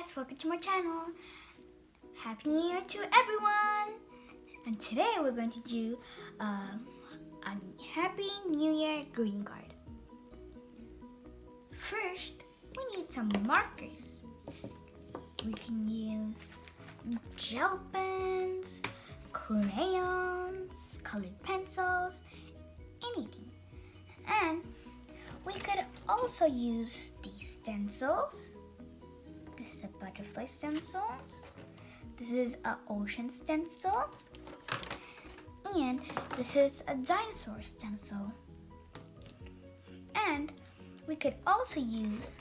guys, welcome to my channel. Happy New Year to everyone. And today we're going to do a Happy New Year greeting card. First, we need some markers. We can use gel pens, crayons, colored pencils, anything. And we could also use these stencils. This is a butterfly stencil. This is an ocean stencil. And this is a dinosaur stencil. And we could also use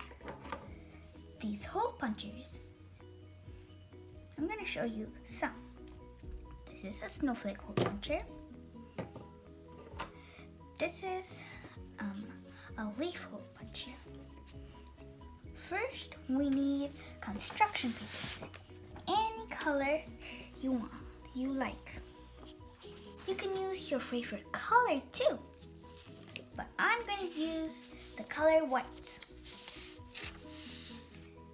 these hole punchers. I'm going to show you some. This is a snowflake hole puncher. This is a leaf hole puncher. First, we need construction papers. Any color you like. You can use your favorite color too, but I'm going to use the color white.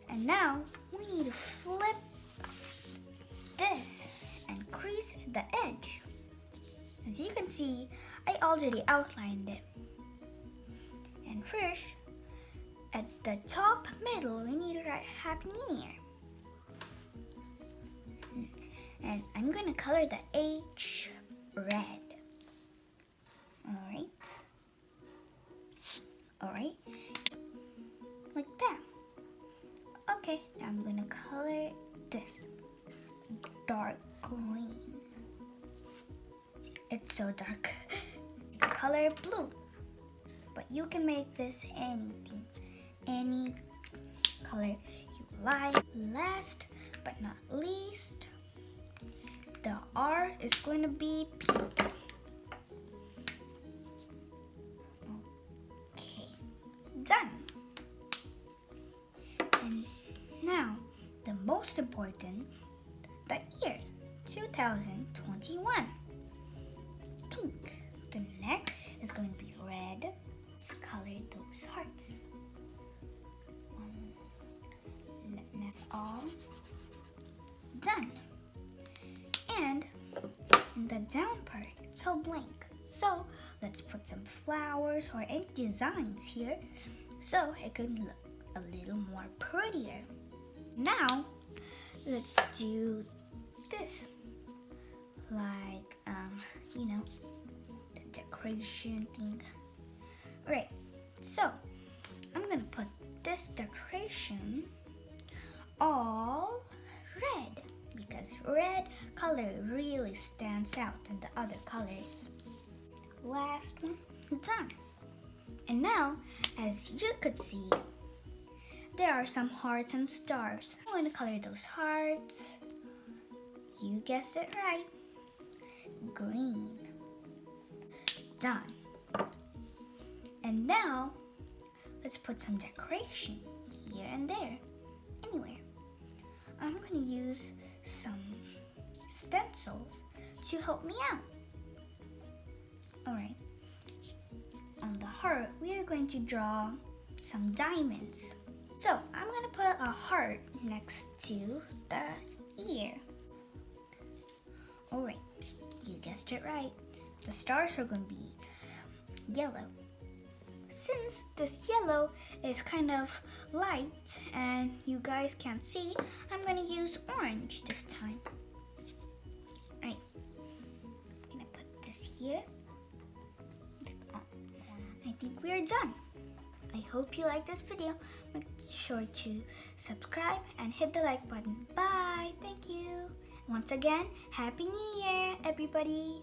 And now we need to flip this and crease the edge. As you can see, I already outlined it. And first, at the top middle, we need to write Happy New Year. And I'm going to color the H red. Alright, like that. Okay, now I'm going to color this dark green. It's so dark. Color blue. But you can make this anything, any color you like. Last but not least, the R is going to be pink. Okay, done. And now, the most important, the year 2021. Pink. The neck is going to be red. Let's color those hearts. Next, all done. And in the down part, it's all blank. So let's put some flowers or any designs here so it could look a little more prettier. Now, let's do this. Like, the decoration thing. Alright, so I'm gonna put this decoration all red because red color really stands out than the other colors. Last one, done. And now, as you could see, there are some hearts and stars. I'm going to color those hearts. You guessed it right. Green. Done. And now, let's put some decoration here and there, anywhere. I'm going to use some stencils to help me out. Alright. On the heart, we are going to draw some diamonds. So, I'm going to put a heart next to the ear. Alright, you guessed it right. The stars are going to be yellow. Since this yellow is kind of light and you guys can't see, I'm going to use orange this time. Alright, I'm going to put this here. I think we are done. I hope you like this video. Make sure to subscribe and hit the like button. Bye. Thank you. Once again, Happy New Year, everybody.